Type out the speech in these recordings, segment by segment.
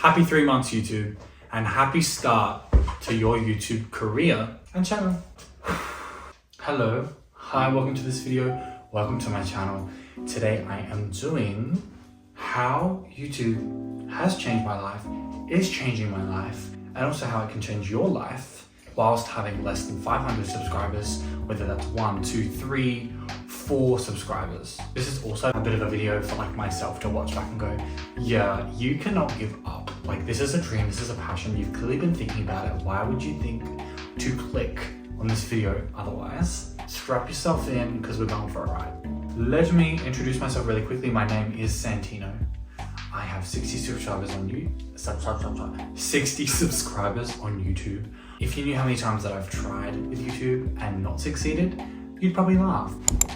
Happy 3 months YouTube, and happy start to your YouTube career and channel. Hello, hi, welcome to this video, welcome to my channel. Today I am doing how YouTube has changed my life, is changing my life, and also how it can change your life whilst having less than 500 subscribers, whether that's 1, 2, 3, 4 subscribers. This is also a bit of a video for like myself to watch back and go, yeah, you cannot give up. Like, this is a dream, this is a passion, you've clearly been thinking about it. Why would you think to click on this video otherwise? Strap yourself in because we're going for a ride. Let me introduce myself really quickly. My name is Santino. I have 60 subscribers on YouTube. 60 subscribers on YouTube. If you knew how many times that I've tried with YouTube and not succeeded, you'd probably laugh.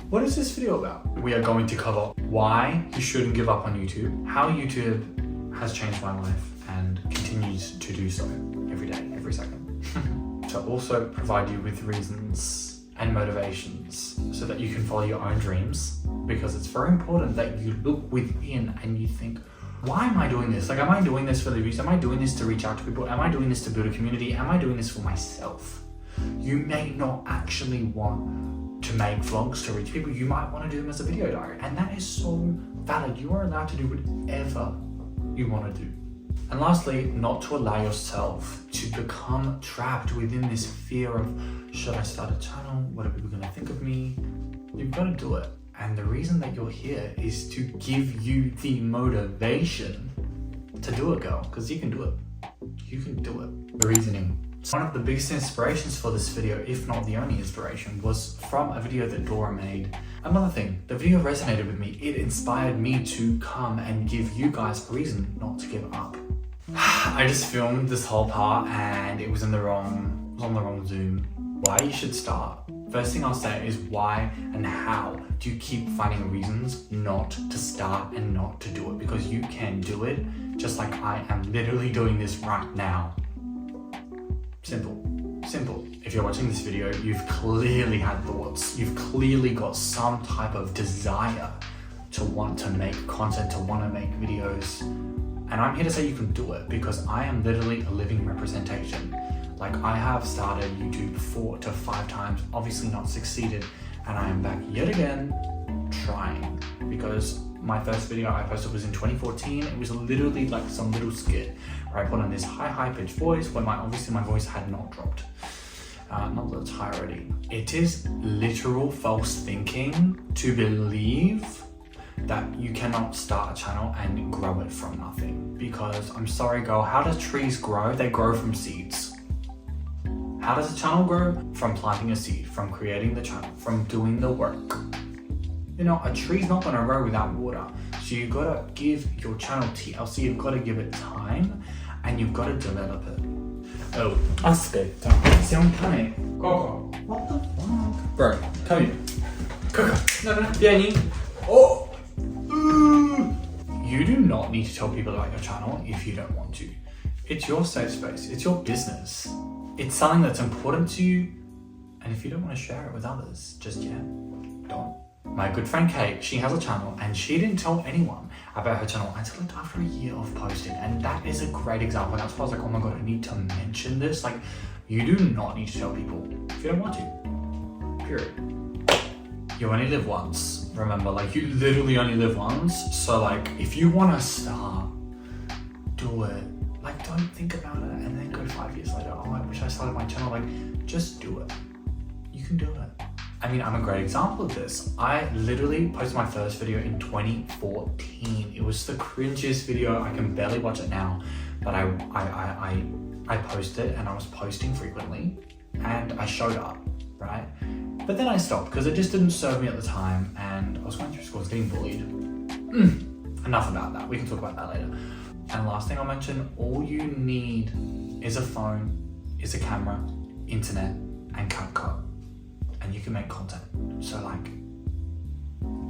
What is this video about? We are going to cover why you shouldn't give up on YouTube, how YouTube has changed my life and continues to do so every day, every second. To also provide you with reasons and motivations so that you can follow your own dreams, because it's very important that you look within and you think, why am I doing this? Like, am I doing this for the views? Am I doing this to reach out to people? Am I doing this to build a community? Am I doing this for myself? You may not actually want to make vlogs to reach people. You might want to do them as a video diary, and that is so valid. You are allowed to do whatever you want to do. And lastly, not to allow yourself to become trapped within this fear of, should I start a channel? What are people going to think of me? You've got to do it. And the reason that you're here is to give you the motivation to do it, girl, because you can do it. You can do it. The reasoning. One of the biggest inspirations for this video, if not the only inspiration, was from a video that Dora made. Another thing, the video resonated with me. It inspired me to come and give you guys a reason not to give up. I just filmed this whole part and it was on the wrong Zoom. Why you should start. First thing I'll say is why and how do you keep finding reasons not to start and not to do it? Because you can do it, just like I am literally doing this right now. Simple. If you're watching this video, you've clearly had thoughts. You've clearly got some type of desire to want to make content, to want to make videos. And I'm here to say you can do it because I am literally a living representation. Like, I have started YouTube 4 to 5 times, obviously not succeeded, and I am back yet again trying, because my first video I posted was in 2014. It was literally like some little skit where I put on this high-pitched voice when obviously my voice had not dropped. Not that it's high already. It is literal false thinking to believe that you cannot start a channel and grow it from nothing. Because I'm sorry, girl, how do trees grow? They grow from seeds. How does a channel grow? From planting a seed, from creating the channel, from doing the work. You know, a tree's not gonna grow without water. So you've gotta give your channel TLC, you've gotta give it time, and you've gotta develop it. Oh, aspetta, siamo pane. Coco. What the fuck? Bro, come here. Coco, no, vieni. Oh! You do not need to tell people about your channel if you don't want to. It's your safe space, it's your business. It's something that's important to you, and if you don't want to share it with others just yet, don't. My good friend Kate, she has a channel, and she didn't tell anyone about her channel until like after a year of posting, and that is a great example. That's why I was like, oh my god, I need to mention this. Like, you do not need to tell people if you don't want to, period. You only live once, remember, like, you literally only live once. So like, if you want to start, do it. Like, don't think about it and then go 5 years later, oh, I wish I started my channel. Like, just do it. You can do it. I mean, I'm a great example of this. I literally posted my first video in 2014. It was the cringiest video. I can barely watch it now, but I posted, and I was posting frequently, and I showed up, right? But then I stopped because it just didn't serve me at the time, and I was going through school, I was getting bullied. Enough about that. We can talk about that later. And last thing I'll mention, all you need is a phone, is a camera, internet, and CapCut. And you can make content. So like,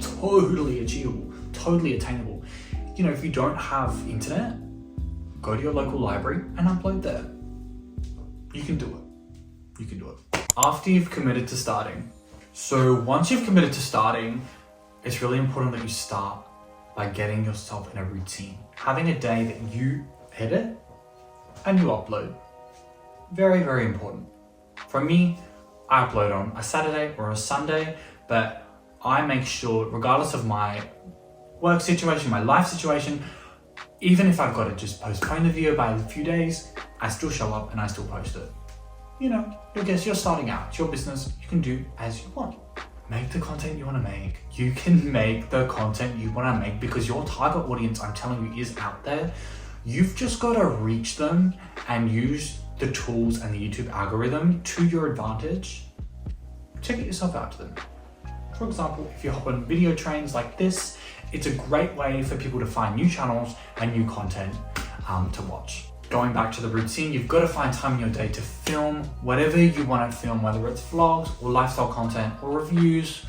totally achievable, totally attainable. You know, if you don't have internet, go to your local library and upload there. You can do it. You can do it. After you've committed to starting. So once you've committed to starting, it's really important that you start by getting yourself in a routine. Having a day that you hit it, and you upload. Very, very important. For me, I upload on a Saturday or a Sunday, but I make sure, regardless of my work situation, my life situation, even if I've got to just postpone the video by a few days, I still show up and I still post it. You know, I guess you're starting out, it's your business, you can do as you want. Make the content you want to make. You can make the content you want to make because your target audience, I'm telling you, is out there. You've just got to reach them and use the tools and the YouTube algorithm to your advantage to get yourself out to them. For example, if you hop on video trains like this, it's a great way for people to find new channels and new content to watch. Going back to the routine, you've got to find time in your day to film whatever you want to film, whether it's vlogs or lifestyle content or reviews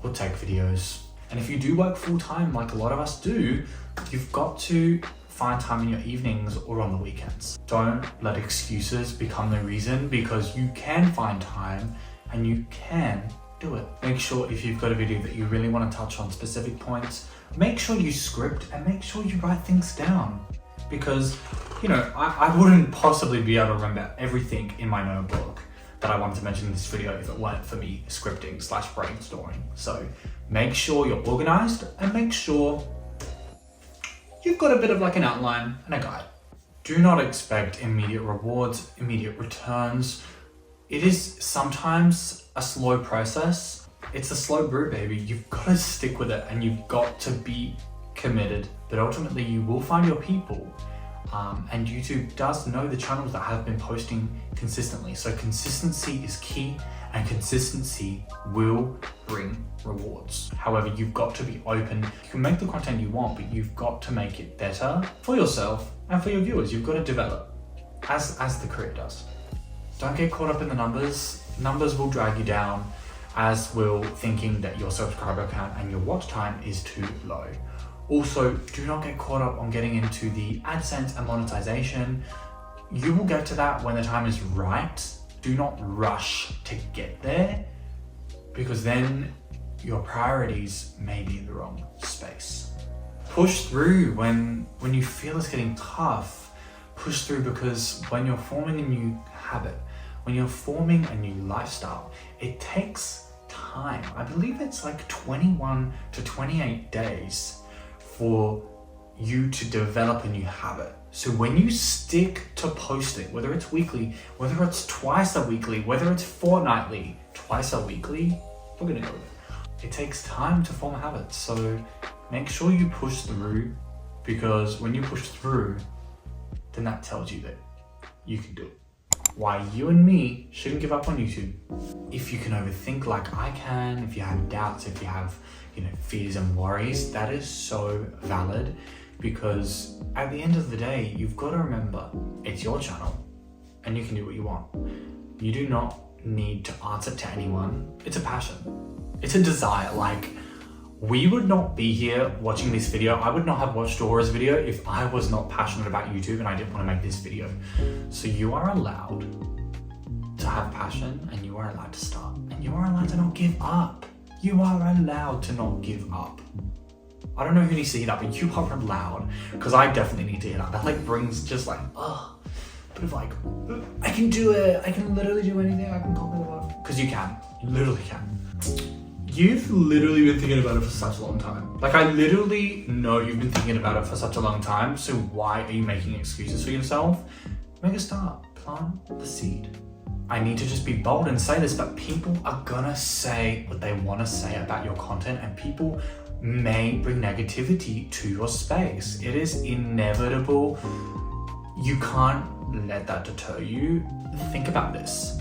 or tech videos. And if you do work full time, like a lot of us do, you've got to find time in your evenings or on the weekends. Don't let excuses become the reason, because you can find time and you can do it. Make sure if you've got a video that you really want to touch on specific points, make sure you script and make sure you write things down. Because, you know, I wouldn't possibly be able to remember everything in my notebook that I wanted to mention in this video if it weren't for me scripting / brainstorming. So make sure you're organized and make sure you've got a bit of like an outline and a guide. Do not expect immediate rewards, immediate returns. It is sometimes a slow process. It's a slow brew, baby. You've got to stick with it and you've got to be committed, but ultimately you will find your people. And YouTube does know the channels that have been posting consistently. So consistency is key and consistency will bring rewards. However, you've got to be open. You can make the content you want, but you've got to make it better for yourself and for your viewers. You've got to develop as the creator does. Don't get caught up in the numbers. Numbers will drag you down, as will thinking that your subscriber count and your watch time is too low. Also, do not get caught up on getting into the AdSense and monetization. You will get to that when the time is right. Do not rush to get there, because then your priorities may be in the wrong space. Push through when you feel it's getting tough. Push through, because when you're forming a new habit, when you're forming a new lifestyle, it takes time. I believe it's like 21 to 28 days for you to develop a new habit. So when you stick to posting, whether it's weekly, whether it's twice a weekly, whether it's fortnightly, twice a weekly, we're gonna go with it. It takes time to form a habit. So make sure you push through, because when you push through, then that tells you that you can do it. Why you and me shouldn't give up on YouTube. If you can overthink like I can, if you have doubts, if you have, fears and worries, that is so valid, because at the end of the day, you've got to remember it's your channel and you can do what you want. You do not need to answer to anyone. It's a passion. It's a desire. Like, we would not be here watching this video. I would not have watched Dora's video if I was not passionate about YouTube and I didn't want to make this video. So you are allowed to have passion, and you are allowed to start, and you are allowed to not give up. You are allowed to not give up. I don't know who needs to hear that, but you are allowed, because I definitely need to hear that. That like brings just like, bit of like, I can do it. I can literally do anything. I can comment about it. Because you can. You literally can. You've literally been thinking about it for such a long time. Like, I literally know you've been thinking about it for such a long time. So why are you making excuses for yourself? Make a start. Plant the seed. I need to just be bold and say this, but people are gonna say what they want to say about your content, and people may bring negativity to your space. It is inevitable. You can't let that deter you. Think about this.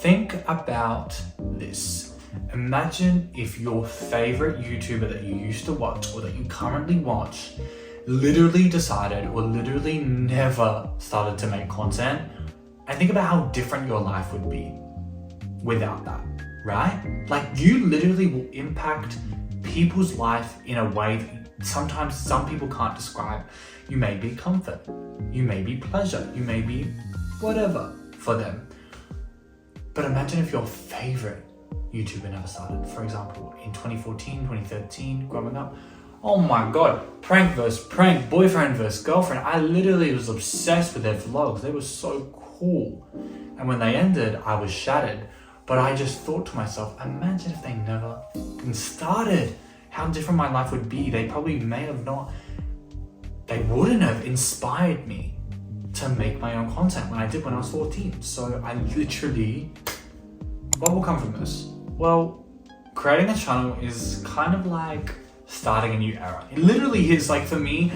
Think about this. Imagine if your favorite YouTuber that you used to watch or that you currently watch literally decided or literally never started to make content, and think about how different your life would be without that, right? Like, you literally will impact people's life in a way that sometimes some people can't describe. You may be comfort, you may be pleasure, you may be whatever for them. But imagine if your favorite YouTuber never started. For example, in 2014, 2013, growing up, Oh my god, prank versus prank, boyfriend versus girlfriend. I literally was obsessed with their vlogs. They were so cool. And when they ended, I was shattered. But I just thought to myself, imagine if they never even started. How different my life would be. They probably they wouldn't have inspired me to make my own content when I did when I was 14. So I literally, what will come from this? Well, creating a channel is kind of like starting a new era. It literally is. Like, for me,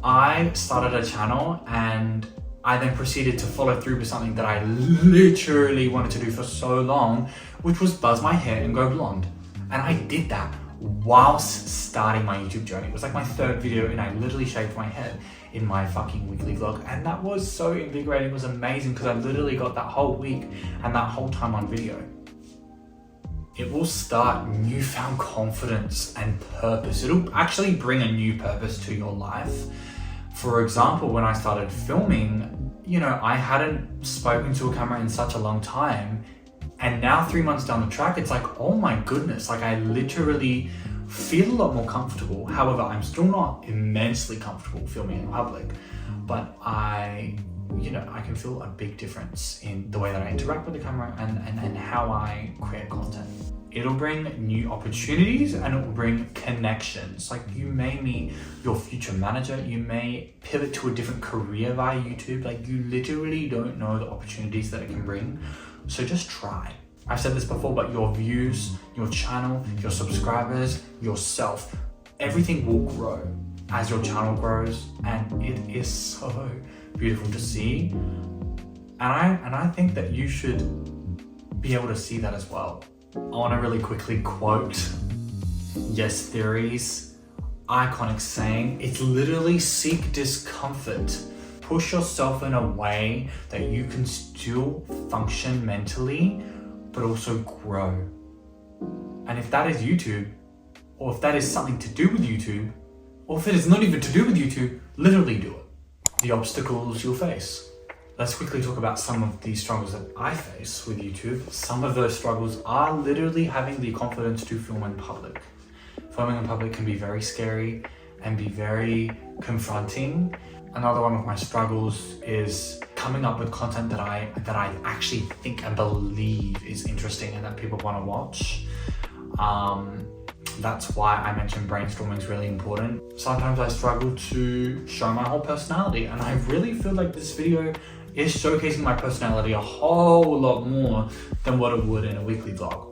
I started a channel and I then proceeded to follow through with something that I literally wanted to do for so long, which was buzz my hair and go blonde. And I did that whilst starting my YouTube journey. It was like my third video and I literally shaved my head in my fucking weekly vlog. And that was so invigorating. It was amazing because I literally got that whole week and that whole time on video. It will start newfound confidence and purpose. It'll actually bring a new purpose to your life. For example, when I started filming, I hadn't spoken to a camera in such a long time. And now 3 months down the track, it's like, oh my goodness, like I literally feel a lot more comfortable. However, I'm still not immensely comfortable filming in public, but I can feel a big difference in the way that I interact with the camera and how I create content. It'll bring new opportunities and it will bring connections. Like, you may meet your future manager, you may pivot to a different career via YouTube. Like, you literally don't know the opportunities that it can bring. So just try. I've said this before, but your views, your channel, your subscribers, yourself, everything will grow as your channel grows, and it is so beautiful to see. And I think that you should be able to see that as well. I want to really quickly quote Yes Theory's iconic saying. It's literally, seek discomfort. Push yourself in a way that you can still function mentally, but also grow. And if that is YouTube, or if that is something to do with YouTube, or if it is not even to do with YouTube, literally do it. The obstacles you'll face. Let's quickly talk about some of the struggles that I face with YouTube. Some of those struggles are literally having the confidence to film in public. Filming in public can be very scary and be very confronting. Another one of my struggles is coming up with content that I actually think and believe is interesting and that people want to watch. That's why I mentioned brainstorming is really important. Sometimes I struggle to show my whole personality, and I really feel like this video is showcasing my personality a whole lot more than what it would in a weekly vlog.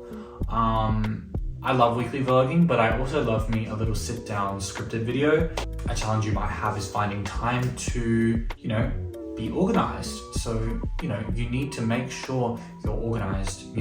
I love weekly vlogging, but I also love me a little sit down scripted video. A challenge you might have is finding time to, be organized. So, you need to make sure you're organized,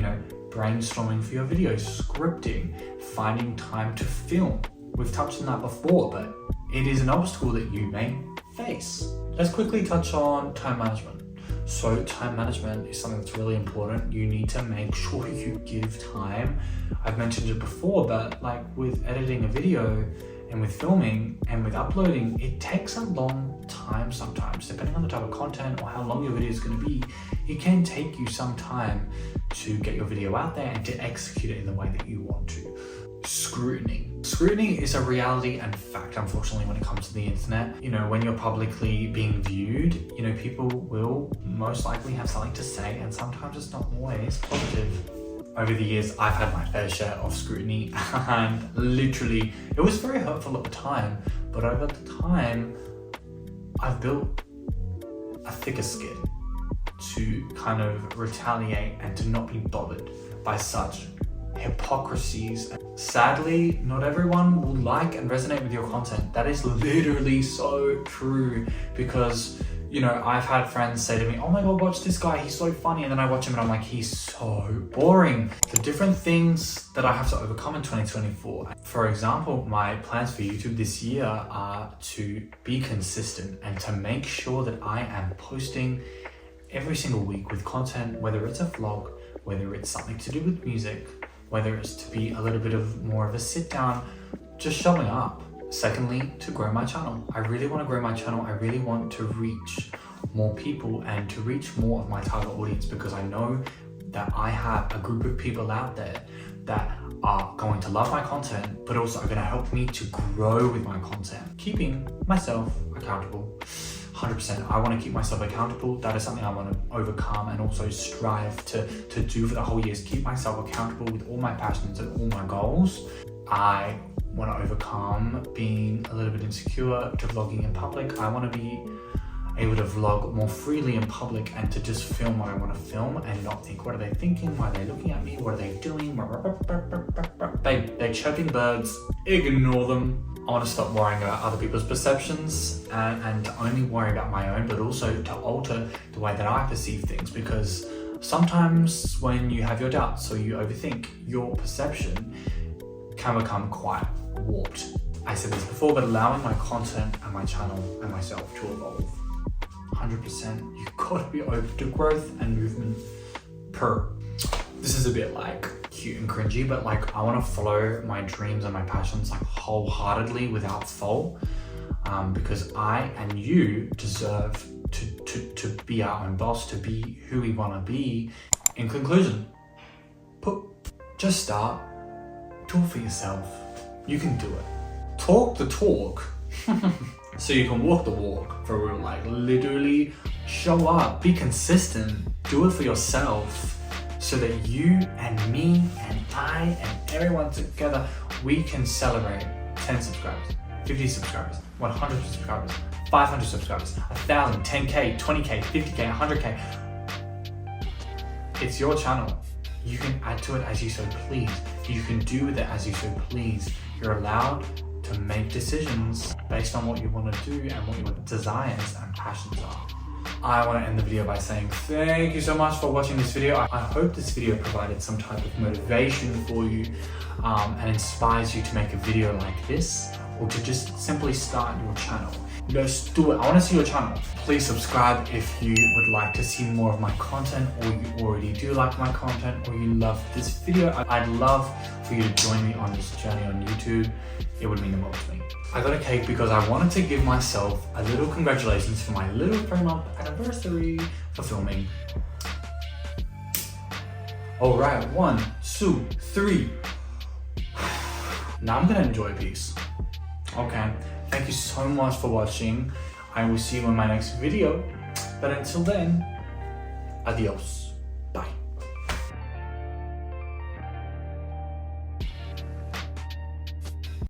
brainstorming for your videos, scripting, finding time to film. We've touched on that before, but it is an obstacle that you may face. Let's quickly touch on time management. So time management is something that's really important. You need to make sure you give time. I've mentioned it before, but like with editing a video and with filming and with uploading, it takes a long time sometimes, depending on the type of content or how long your video is going to be. It can take you some time to get your video out there and to execute it in the way that you want to. Scrutiny. Scrutiny is a reality and fact, unfortunately, when it comes to the internet. When you're publicly being viewed, people will most likely have something to say, and sometimes it's not always positive. Over the years, I've had my fair share of scrutiny, and literally, it was very hurtful at the time, but over the time, I've built a thicker skin to kind of retaliate and to not be bothered by such hypocrisies. Sadly, not everyone will like and resonate with your content. That is literally so true, because I've had friends say to me, oh my god, watch this guy, he's so funny, and then I watch him and I'm like, he's so boring. The different things that I have to overcome in 2024. For example, my plans for YouTube this year are to be consistent and to make sure that I am posting every single week with content, whether it's a vlog, whether it's something to do with music, whether it's to be a little bit of more of a sit down, just showing up. Secondly, to grow my channel. I really want to grow my channel. I really want to reach more people and to reach more of my target audience, because I know that I have a group of people out there that are going to love my content, but also are going to help me to grow with my content, keeping myself accountable. 100%. I want to keep myself accountable. That is something I want to overcome and also strive to do for the whole year, is keep myself accountable with all my passions and all my goals. I want to overcome being a little bit insecure to vlogging in public. I want to be able to vlog more freely in public and to just film what I want to film and not think, what are they thinking? Why are they looking at me? What are they doing? They're chirping birds. Ignore them. I want to stop worrying about other people's perceptions and to only worry about my own, but also to alter the way that I perceive things, because sometimes when you have your doubts or you overthink, your perception can become quite warped. I said this before, but allowing my content and my channel and myself to evolve. 100%, you've got to be open to growth and movement This is a bit like cute and cringy, but like I want to follow my dreams and my passions like wholeheartedly without fault, because I and you deserve to be our own boss, to be who we want to be. In conclusion, just start. Talk for yourself. You can do it. Talk the talk so you can walk the walk, for real. Like literally show up, be consistent, do it for yourself, so that you and me and I and everyone together, we can celebrate 10 subscribers, 50 subscribers, 100 subscribers, 500 subscribers, 1,000, 10K, 20K, 50K, 100K. It's your channel. You can add to it as you so please. You can do with it as you so please. You're allowed to make decisions based on what you want to do and what your desires and passions are. I want to end the video by saying thank you so much for watching this video. I hope this video provided some type of motivation for you and inspires you to make a video like this, or to just simply start your channel. Let's do it. I want to see your channel. Please subscribe if you would like to see more of my content, or you already do like my content, or you love this video. I'd love for you to join me on this journey on YouTube. It would mean the world to me. I got a cake because I wanted to give myself a little congratulations for my little 3-month anniversary for filming. All right, 1, 2, 3. Now I'm gonna enjoy peace. Okay, thank you so much for watching. I will see you in my next video, but until then, adios.